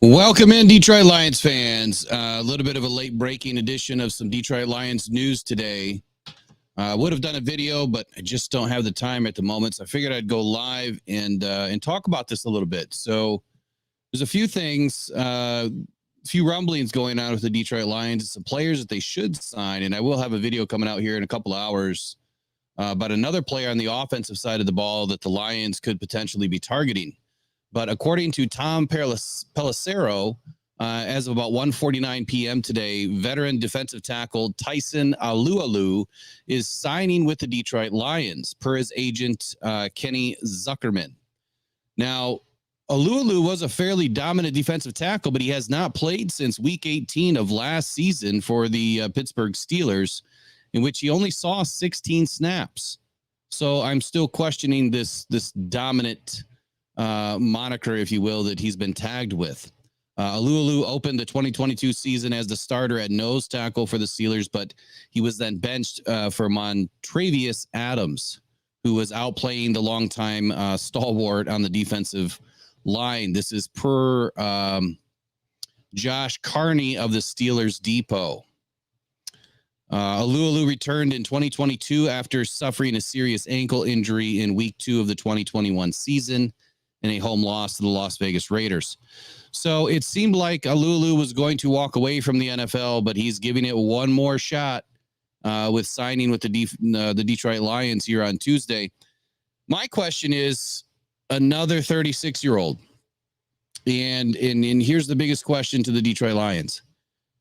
Welcome in, Detroit Lions fans. A little bit of a late breaking edition of some Detroit Lions news today. I would have done a video, but I just don't have the time at the moment. So I figured I'd go live and talk about this a little bit. So there's a few things, a few rumblings going on with the Detroit Lions. Some players that they should sign, and I will have a video coming out here in a couple of hours about another player on the offensive side of the ball that the Lions could potentially be targeting. But according to Tom Pelissero, as of about 1:49 p.m. today, veteran defensive tackle Tyson Alualu is signing with the Detroit Lions per his agent, Kenny Zuckerman. Now, Alualu was a fairly dominant defensive tackle, but he has not played since week 18 of last season for the Pittsburgh Steelers, in which he only saw 16 snaps. So I'm still questioning this dominant moniker, if you will, that he's been tagged with. Alualu opened the 2022 season as the starter at nose tackle for the Steelers, but he was then benched for Montravius Adams, who was outplaying the longtime stalwart on the defensive line. This is per Josh Carney of the Steelers Depot. Alualu returned in 2022 after suffering a serious ankle injury in week 2 of the 2021 season in a home loss to the Las Vegas Raiders. So it seemed like Alualu was going to walk away from the NFL, but he's giving it one more shot with signing with the Detroit Lions here on Tuesday. My question is another 36-year-old. And here's the biggest question to the Detroit Lions.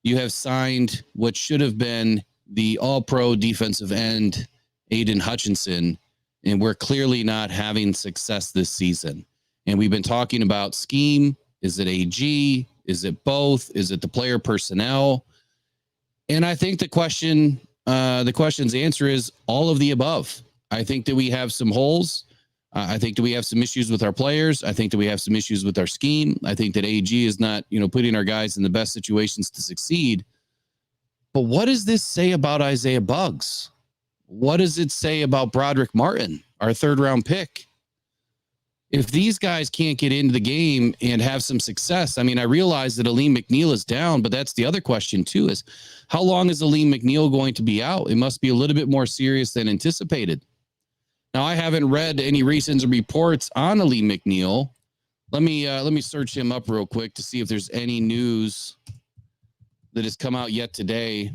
You have signed what should have been the all-pro defensive end, Aiden Hutchinson, and we're clearly not having success this season. And we've been talking about scheme. Is it AG? Is it both? Is it the player personnel? And I think the question's answer is all of the above. I think that we have some holes. I think that we have some issues with our players. I think that we have some issues with our scheme. I think that AG is not, putting our guys in the best situations to succeed. But what does this say about Isaiah Buggs? What does it say about Broderick Martin, our third-round pick? If these guys can't get into the game and have some success, I realize that Aleem McNeil is down, but that's the other question too, is how long is Aleem McNeil going to be out? It must be a little bit more serious than anticipated. Now, I haven't read any recent reports on Aleem McNeil. Let me search him up real quick to see if there's any news that has come out yet today.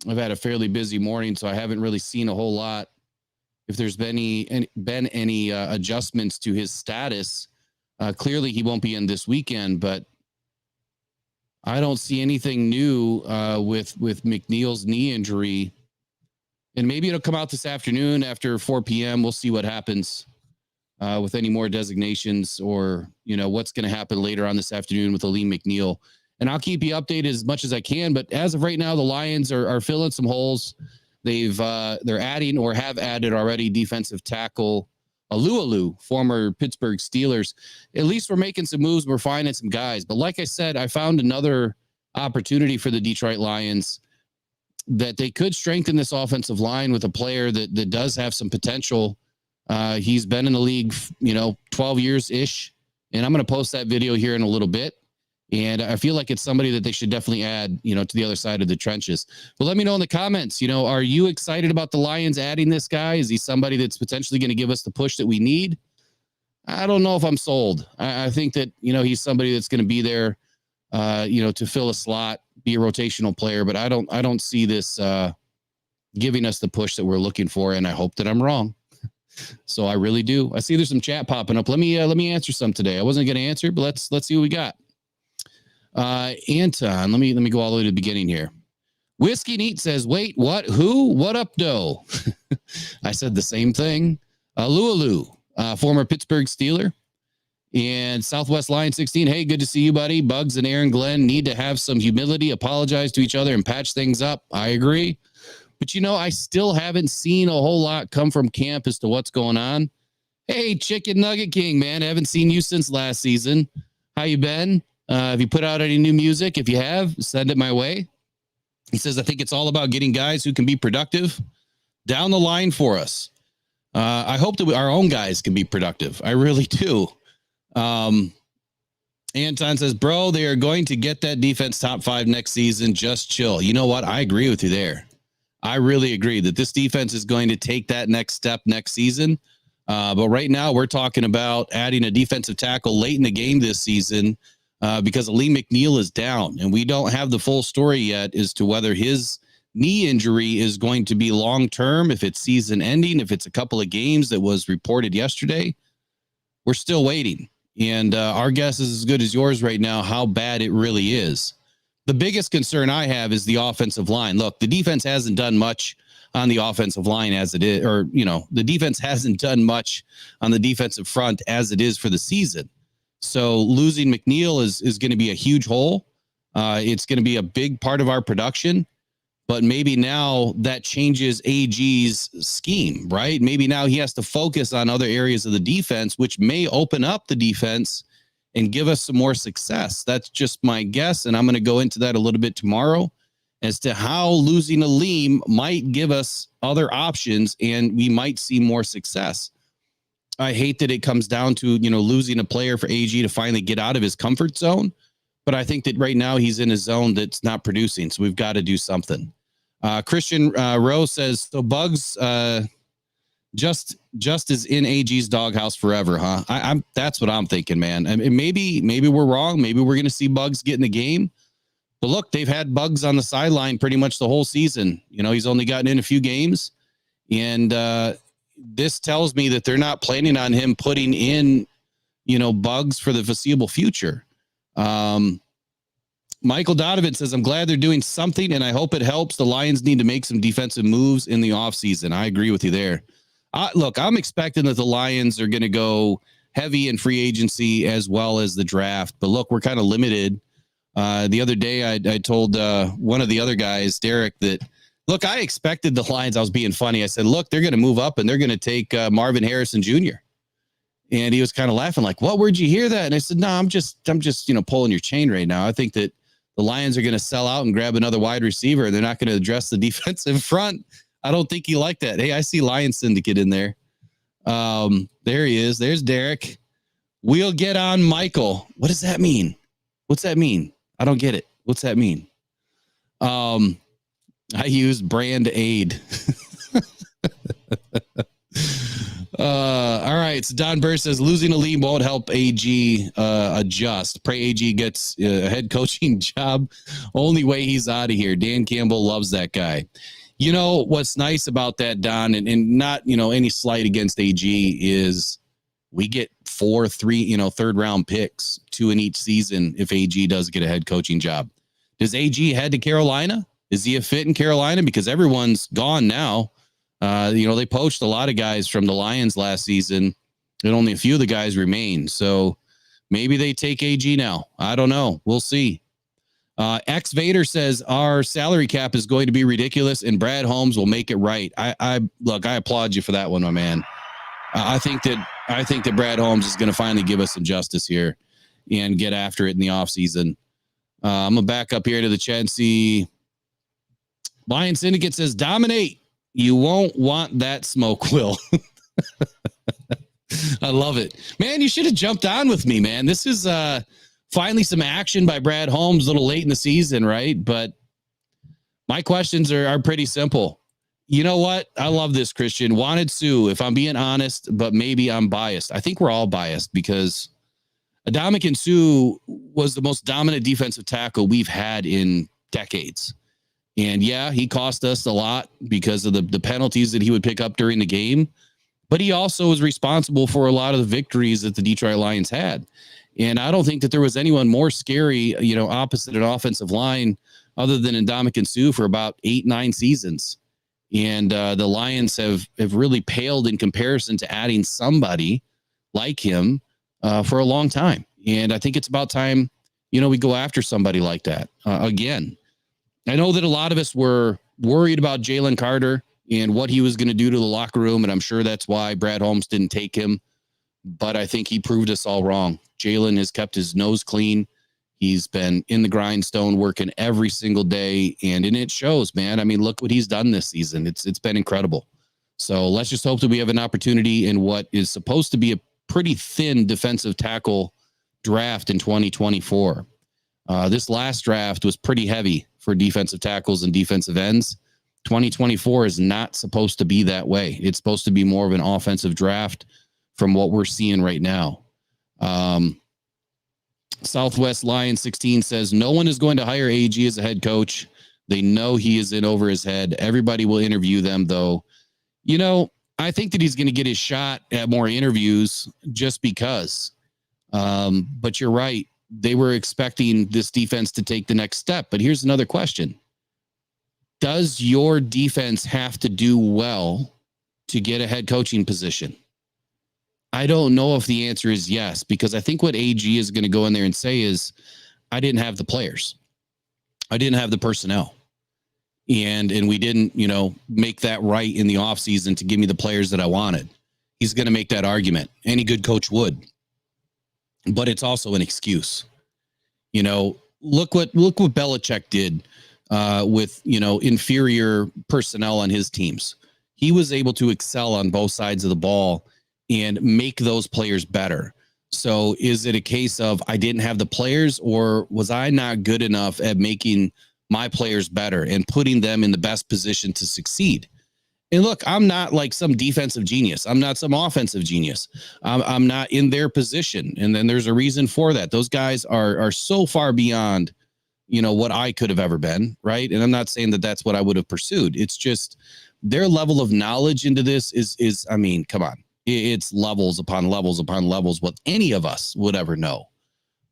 I've had a fairly busy morning, so I haven't really seen a whole lot. If there's been any adjustments to his status, clearly he won't be in this weekend, but I don't see anything new with McNeil's knee injury. And maybe it'll come out this afternoon after 4 p.m. We'll see what happens with any more designations or, what's going to happen later on this afternoon with Aleem McNeil. And I'll keep you updated as much as I can. But as of right now, the Lions are filling some holes. They're adding or have added already defensive tackle Alualu, former Pittsburgh Steelers. At least we're making some moves. We're finding some guys. But like I said, I found another opportunity for the Detroit Lions that they could strengthen this offensive line with a player that does have some potential. He's been in the league, 12 years-ish. And I'm going to post that video here in a little bit. And I feel like it's somebody that they should definitely add, to the other side of the trenches. But let me know in the comments, are you excited about the Lions adding this guy? Is he somebody that's potentially going to give us the push that we need? I don't know if I'm sold. I think that, he's somebody that's going to be there, to fill a slot, be a rotational player. But I don't see this giving us the push that we're looking for. And I hope that I'm wrong. So I really do. I see there's some chat popping up. Let me answer some today. I wasn't going to answer, but let's see what we got. Anton, let me go all the way to the beginning here. Whiskey Neat says, wait, what? Who? What up, doe? I said the same thing. Alualu, former Pittsburgh Steeler. And Southwest Line 16, hey, good to see you, buddy. Bugs and Aaron Glenn need to have some humility, apologize to each other, and patch things up. I agree. But, I still haven't seen a whole lot come from camp as to what's going on. Hey, Chicken Nugget King, man, I haven't seen you since last season. How you been? Have you put out any new music? If you have, send it my way. He says, I think it's all about getting guys who can be productive down the line for us. I hope that our own guys can be productive. I really do. Anton says, bro, they are going to get that defense top 5 next season. Just chill. You know what? I agree with you there. I really agree that this defense is going to take that next step next season. But right now, we're talking about adding a defensive tackle late in the game this season because Lee McNeil is down, and we don't have the full story yet as to whether his knee injury is going to be long-term, if it's season ending, if it's a couple of games that was reported yesterday. We're still waiting. And our guess is as good as yours right now, how bad it really is. The biggest concern I have is the offensive line. Look, the defense hasn't done much on the offensive line as it is, or, the defense hasn't done much on the defensive front as it is for the season. So losing McNeil is going to be a huge hole. It's going to be a big part of our production. But maybe now that changes AG's scheme, right? Maybe now he has to focus on other areas of the defense, which may open up the defense and give us some more success. That's just my guess, and I'm going to go into that a little bit tomorrow as to how losing Aleem might give us other options and we might see more success. I hate that it comes down to, losing a player for AG to finally get out of his comfort zone. But I think that right now he's in a zone that's not producing. So we've got to do something. Christian Rowe says, so Bugs just is in AG's doghouse forever, huh? That's what I'm thinking, man. I mean, maybe we're wrong. Maybe we're going to see Bugs get in the game. But look, they've had Bugs on the sideline pretty much the whole season. He's only gotten in a few games. And this tells me that they're not planning on him putting in, Bugs for the foreseeable future. Michael Donovan says, I'm glad they're doing something, and I hope it helps. The Lions need to make some defensive moves in the offseason. I agree with you there. Look, I'm expecting that the Lions are going to go heavy in free agency as well as the draft. But look, we're kind of limited. The other day, I told one of the other guys, Derek, that, look, I expected the Lions. I was being funny. I said, look, they're going to move up and they're going to take Marvin Harrison Jr. And he was kind of laughing like, what, where'd you hear that? And I said, no, I'm just, pulling your chain right now. I think that the Lions are going to sell out and grab another wide receiver. They're not going to address the defensive front. I don't think he liked that. Hey, I see Lions Syndicate in there. There he is. There's Derek. We'll get on Michael. What does that mean? What's that mean? I don't get it. What's that mean? I used brand aid. All right. So Don Burr says losing a lead won't help AG adjust. Pray AG gets a head coaching job. Only way he's out of here. Dan Campbell loves that guy. What's nice about that, Don, and not, any slight against AG, is we get 4, 3, third round picks, 2 in each season if AG does get a head coaching job. Does AG head to Carolina? Is he a fit in Carolina? Because everyone's gone now. They poached a lot of guys from the Lions last season, and only a few of the guys remain. So maybe they take AG now. I don't know. We'll see. X Vader says our salary cap is going to be ridiculous, and Brad Holmes will make it right. I applaud you for that one, my man. I think that Brad Holmes is going to finally give us some justice here and get after it in the offseason. I'm gonna back up here to the chat and see. Lion Syndicate says dominate. You won't want that smoke, Will. I love it. Man, you should have jumped on with me, man. This is finally some action by Brad Holmes a little late in the season, right? But my questions are pretty simple. You know what? I love this, Christian. Wanted Sue, if I'm being honest, but maybe I'm biased. I think we're all biased because Ndamukong Suh was the most dominant defensive tackle we've had in decades. And yeah, he cost us a lot because of the penalties that he would pick up during the game. But he also was responsible for a lot of the victories that the Detroit Lions had. And I don't think that there was anyone more scary, opposite an offensive line other than Ndamukong Suh for about 8-9 seasons. And the Lions have really paled in comparison to adding somebody like him for a long time. And I think it's about time, we go after somebody like that again. I know that a lot of us were worried about Jalen Carter and what he was going to do to the locker room, and I'm sure that's why Brad Holmes didn't take him. But I think he proved us all wrong. Jalen has kept his nose clean. He's been in the grindstone working every single day, and it shows, man. I mean, look what he's done this season. It's been incredible. So let's just hope that we have an opportunity in what is supposed to be a pretty thin defensive tackle draft in 2024. This last draft was pretty heavy for defensive tackles and defensive ends. 2024 is not supposed to be that way. It's supposed to be more of an offensive draft from what we're seeing right now. Southwest Lion 16 says, no one is going to hire AG as a head coach. They know he is in over his head. Everybody will interview them, though. You know, I think that he's going to get his shot at more interviews just because. But you're right. They were expecting this defense to take the next step. But here's another question. Does your defense have to do well to get a head coaching position? I don't know if the answer is yes, because I think what AG is going to go in there and say is, I didn't have the players. I didn't have the personnel. And we didn't, make that right in the offseason to give me the players that I wanted. He's going to make that argument. Any good coach would. But it's also an excuse. Look what Belichick did with, inferior personnel on his teams. He was able to excel on both sides of the ball and make those players better. So is it a case of I didn't have the players, or was I not good enough at making my players better and putting them in the best position to succeed? And look, I'm not like some defensive genius. I'm not some offensive genius. I'm not in their position. And then there's a reason for that. Those guys are so far beyond, what I could have ever been. Right. And I'm not saying that that's what I would have pursued. It's just their level of knowledge into this is, I mean, come on. It's levels upon levels upon levels, what any of us would ever know.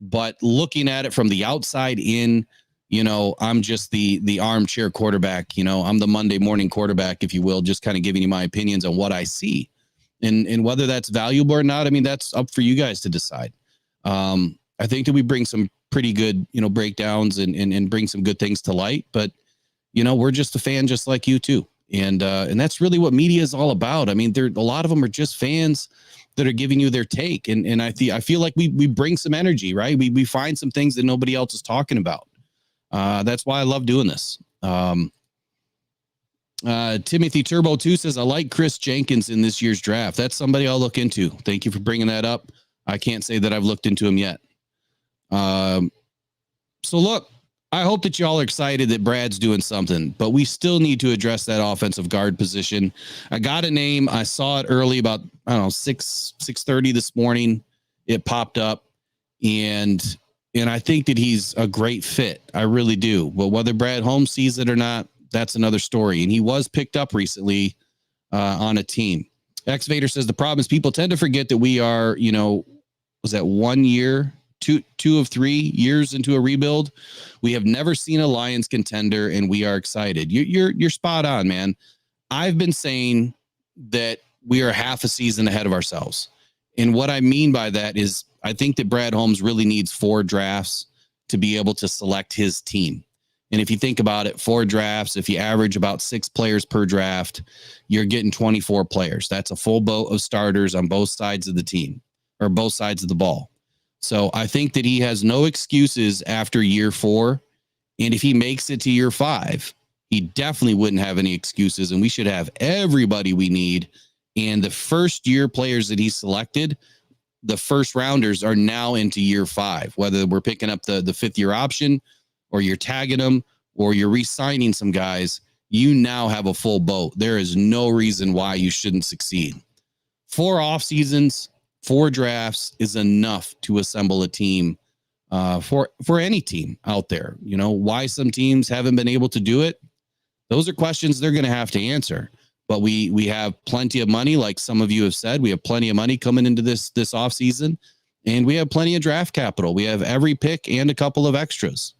But looking at it from the outside in, I'm just the armchair quarterback. I'm the Monday morning quarterback, if you will, just kind of giving you my opinions on what I see and whether that's valuable or not. I mean, that's up for you guys to decide. I think that we bring some pretty good, breakdowns and bring some good things to light, but we're just a fan just like you too. And that's really what media is all about. I mean, a lot of them are just fans that are giving you their take. And I feel like we bring some energy, right? We find some things that nobody else is talking about. That's why I love doing this. Timothy Turbo 2 says, I like Chris Jenkins in this year's draft. That's somebody I'll look into. Thank you for bringing that up. I can't say that I've looked into him yet. So look, I hope that y'all are excited that Brad's doing something, but we still need to address that offensive guard position. I got a name. I saw it early about, 6:30 this morning. It popped up and I think that he's a great fit. I really do. But whether Brad Holmes sees it or not, that's another story. And he was picked up recently on a team. X Vader says the problem is people tend to forget that we are, was that 1 year, two of 3 years into a rebuild. We have never seen a Lions contender, and we are excited. You're spot on, man. I've been saying that we are half a season ahead of ourselves. And what I mean by that is I think that Brad Holmes really needs 4 drafts to be able to select his team. And if you think about it, 4 drafts, if you average about 6 players per draft, you're getting 24 players. That's a full boat of starters on both sides of the team or both sides of the ball. So I think that he has no excuses after year 4. And if he makes it to year 5, he definitely wouldn't have any excuses. And we should have everybody we need. And the first year players that he selected, the first rounders, are now into year 5, whether we're picking up the 5th year option or you're tagging them or you're re-signing some guys, you now have a full boat. There is no reason why you shouldn't succeed. 4 off seasons, 4 drafts is enough to assemble a team for any team out there. Why some teams haven't been able to do it, those are questions they're going to have to answer. But we have plenty of money, like some of you have said. We have plenty of money coming into this offseason, and we have plenty of draft capital. We have every pick and a couple of extras.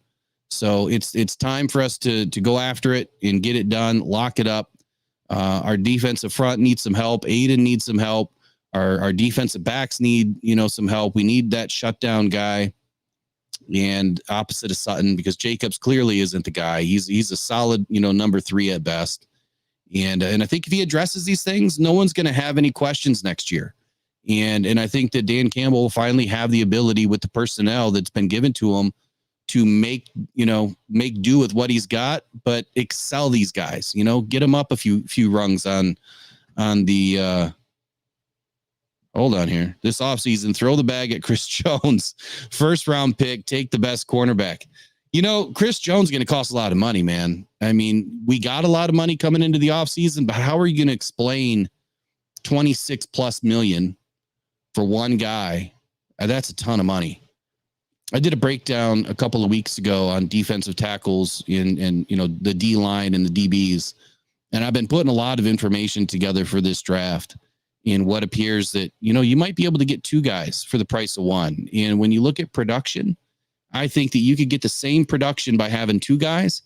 So it's time for us to go after it and get it done, lock it up. Our defensive front needs some help. Aiden needs some help. Our defensive backs need, some help. We need that shutdown guy, and opposite of Sutton, because Jacobs clearly isn't the guy. He's a solid, number 3 at best. And I think if he addresses these things, no one's going to have any questions next year. And I think that Dan Campbell will finally have the ability with the personnel that's been given to him to make do with what he's got, but excel these guys, get them up a few rungs on the Hold on here. This offseason, throw the bag at Chris Jones. First round pick, take the best cornerback. You know, Chris Jones is going to cost a lot of money, man. I mean, we got a lot of money coming into the offseason, but how are you going to explain 26 plus million for one guy? That's a ton of money. I did a breakdown a couple of weeks ago on defensive tackles and you know, the D line and the DBs. And I've been putting a lot of information together for this draft in what appears that, you know, you might be able to get two guys for the price of one. And when you look at production, I think that you could get the same production by having two guys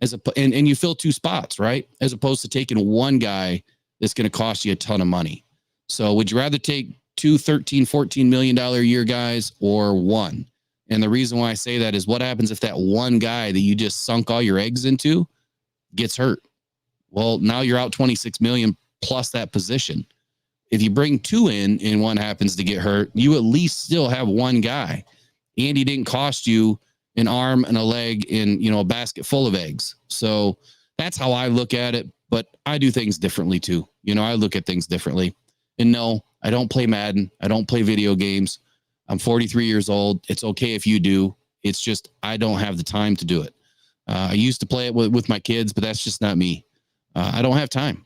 and you fill two spots, right? As opposed to taking one guy that's going to cost you a ton of money. So would you rather take two $13-14 million a year guys or one? And the reason why I say that is what happens if that one guy that you just sunk all your eggs into gets hurt? Well, now you're out 26 million plus that position. If you bring two in and one happens to get hurt, you at least still have one guy. And he didn't cost you an arm and a leg and, you know, a basket full of eggs. So that's how I look at it. But I do things differently too. You know, I look at things differently. And no, I don't play Madden. I don't play video games. I'm 43 years old. It's okay if you do. It's just I don't have the time to do it. I used to play it with my kids, but that's just not me. I don't have time.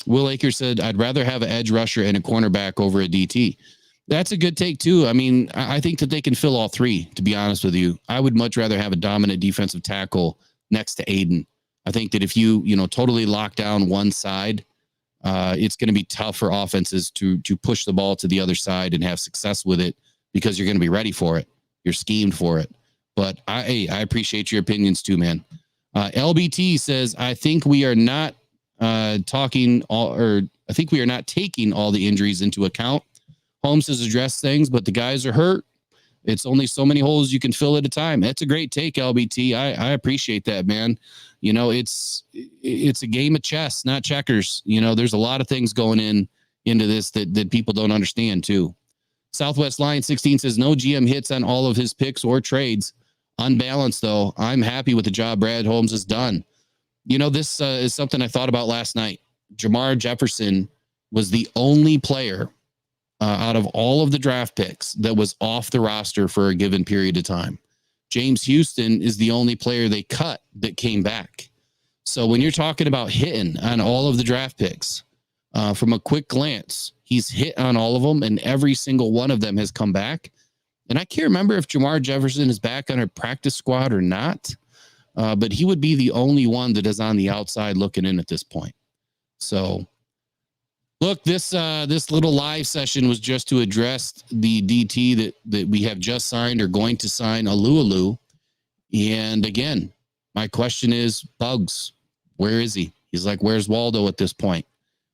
Will Akers said, I'd rather have an edge rusher and a cornerback over a DT. That's a good take too. I mean, I think that they can fill all three, to be honest with you. I would much rather have a dominant defensive tackle next to Aiden. I think that if you totally lock down one side, it's going to be tough for offenses to push the ball to the other side and have success with it because you're going to be ready for it. You're schemed for it. But I appreciate your opinions too, man. LBT says, I think we are not taking all the injuries into account. Holmes has addressed things, but the guys are hurt. It's only so many holes you can fill at a time. That's a great take, LBT. I appreciate that, man. You know, it's a game of chess, not checkers. You know, there's a lot of things going into this that people don't understand too. Southwest Lion 16 says no GM hits on all of his picks or trades. Unbalanced though. I'm happy with the job Brad Holmes has done. You know, this is something I thought about last night. Jamar Jefferson was the only player out of all of the draft picks that was off the roster for a given period of time. James Houston is the only player they cut that came back. So when you're talking about hitting on all of the draft picks, from a quick glance, he's hit on all of them and every single one of them has come back. And I can't remember if Jamar Jefferson is back on a practice squad or not, but he would be the only one that is on the outside looking in at this point. So look, this little live session was just to address the DT that we have just signed or going to sign, Alualu. And again, my question is, Bugs, where is he? He's like, where's Waldo at this point?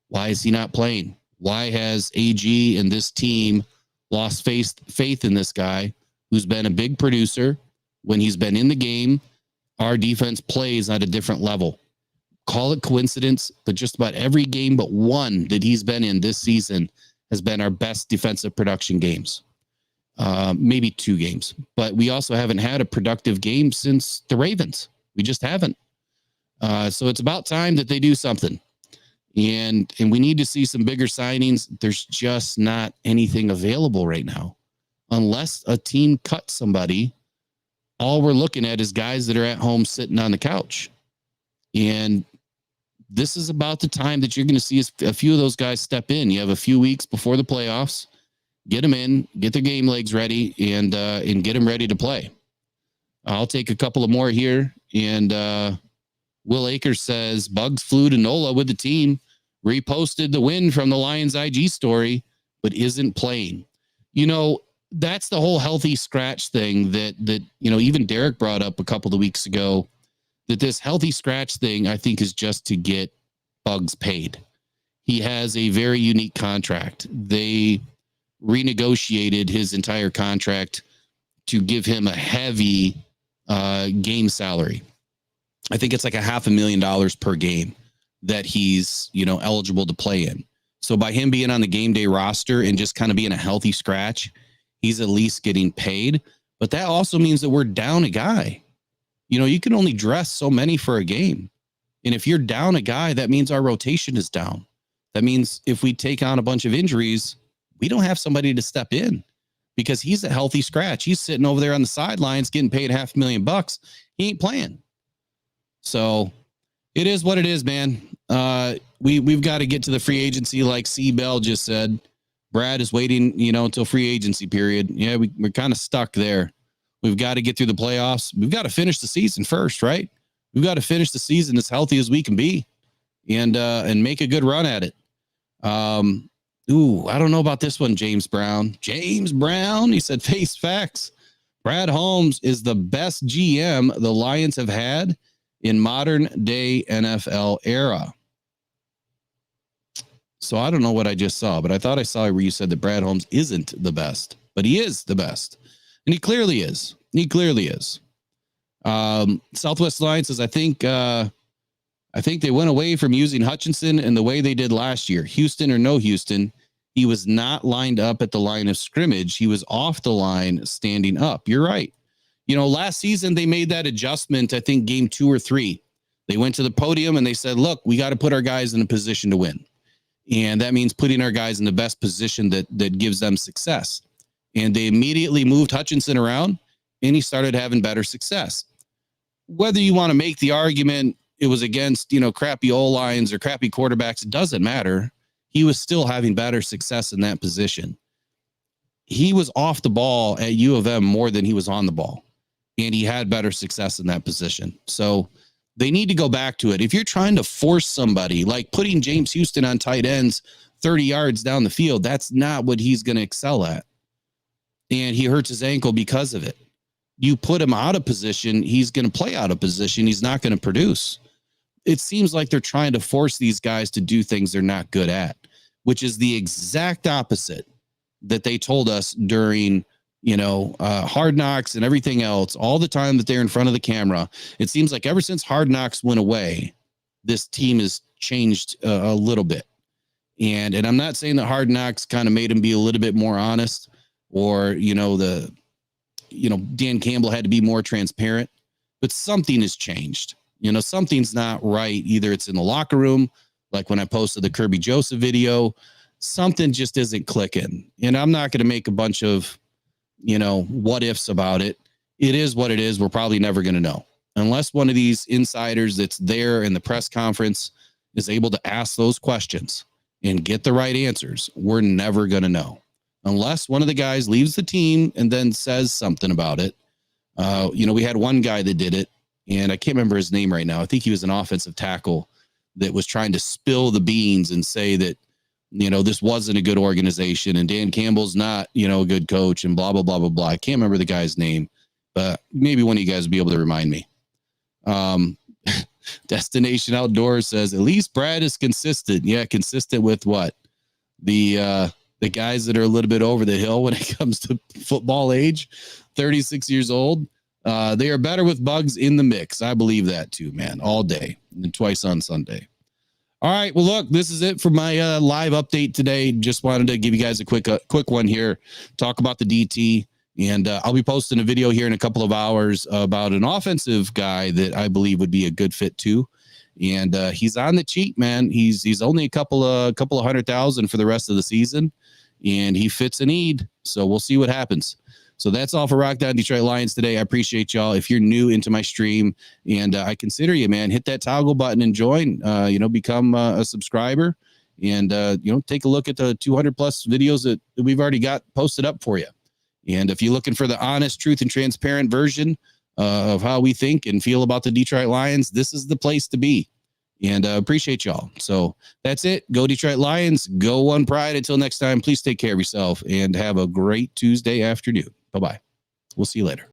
Why is he not playing? Why has AG and this team lost faith in this guy who's been a big producer? When he's been in the game, our defense plays at a different level. Call it coincidence, but just about every game but one that he's been in this season has been our best defensive production games. Maybe two games, but we also haven't had a productive game since the Ravens. We just haven't. So it's about time that they do something. And we need to see some bigger signings. There's just not anything available right now. Unless a team cuts somebody, all we're looking at is guys that are at home sitting on the couch. And this is about the time that you're going to see a few of those guys step in. You have a few weeks before the playoffs. Get them in, get their game legs ready, and get them ready to play. I'll take a couple of more here. And Will Akers says, Bugs flew to NOLA with the team, reposted the win from the Lions IG story, but isn't playing. You know, that's the whole healthy scratch thing that even Derek brought up a couple of weeks ago, that this healthy scratch thing, I think, is just to get Bugs paid. He has a very unique contract. They renegotiated his entire contract to give him a heavy game salary. I think it's like $500,000 per game that he's, eligible to play in. So by him being on the game day roster and just kind of being a healthy scratch, he's at least getting paid. But that also means that we're down a guy. You can only dress so many for a game. And if you're down a guy, that means our rotation is down. That means if we take on a bunch of injuries, we don't have somebody to step in because he's a healthy scratch. He's sitting over there on the sidelines getting paid $500,000. He ain't playing. So it is what it is, man. We've got to get to the free agency, like C. Bell just said. Brad is waiting, until free agency period. Yeah, we're kind of stuck there. We've got to get through the playoffs. We've got to finish the season first, right? We've got to finish the season as healthy as we can be and make a good run at it. I don't know about this one, James Brown. James Brown, he said, face facts. Brad Holmes is the best GM the Lions have had in modern day NFL era. So I don't know what I just saw, but I thought I saw where you said that Brad Holmes isn't the best, but he is the best. And he clearly is. Southwest Lions says, I think they went away from using Hutchinson in the way they did last year. Houston or no Houston, he was not lined up at the line of scrimmage. He was off the line standing up. You're right. Last season they made that adjustment, I think game 2 or 3. They went to the podium and they said, look, we got to put our guys in a position to win. And that means putting our guys in the best position that gives them success. And they immediately moved Hutchinson around and he started having better success. Whether you want to make the argument it was against, crappy O-lines or crappy quarterbacks, it doesn't matter. He was still having better success in that position. He was off the ball at U of M more than he was on the ball. And he had better success in that position. So they need to go back to it. If you're trying to force somebody, like putting James Houston on tight ends 30 yards down the field, that's not what he's going to excel at. And he hurts his ankle because of it. You put him out of position, he's going to play out of position. He's not going to produce. It seems like they're trying to force these guys to do things they're not good at, which is the exact opposite that they told us during, Hard Knocks and everything else, all the time that they're in front of the camera. It seems like ever since Hard Knocks went away, this team has changed a little bit. And I'm not saying that Hard Knocks kind of made him be a little bit more honest or, Dan Campbell had to be more transparent, but something has changed. Something's not right. Either it's in the locker room, like when I posted the Kirby Joseph video, something just isn't clicking. And I'm not going to make a bunch of, what ifs about it. It is what it is. We're probably never going to know unless one of these insiders that's there in the press conference is able to ask those questions and get the right answers. We're never going to know unless one of the guys leaves the team and then says something about it. We had one guy that did it and I can't remember his name right now. I think he was an offensive tackle that was trying to spill the beans and say that, this wasn't a good organization and Dan Campbell's not, a good coach and blah, blah, blah, blah, blah. I can't remember the guy's name, but maybe one of you guys will be able to remind me. Destination Outdoors says, at least Brad is consistent. Yeah. Consistent with what? The guys that are a little bit over the hill when it comes to football age, 36 years old. They are better with bugs in the mix. I believe that too, man, all day and twice on Sunday. All right. Well, look, this is it for my live update today. Just wanted to give you guys a quick one here, talk about the DT. And I'll be posting a video here in a couple of hours about an offensive guy that I believe would be a good fit too. And he's on the cheap, man. He's only a couple of $100,000 for the rest of the season, and he fits a need. So we'll see what happens. So that's all for Rock Down Detroit Lions today. I appreciate y'all. If you're new into my stream, and I consider you, man, hit that toggle button and join. Become a subscriber, and take a look at the 200 plus videos that we've already got posted up for you. And if you're looking for the honest, truth, and transparent version of how we think and feel about the Detroit Lions, this is the place to be. And appreciate y'all. So that's it. Go Detroit Lions. Go One Pride. Until next time, please take care of yourself and have a great Tuesday afternoon. Bye-bye. We'll see you later.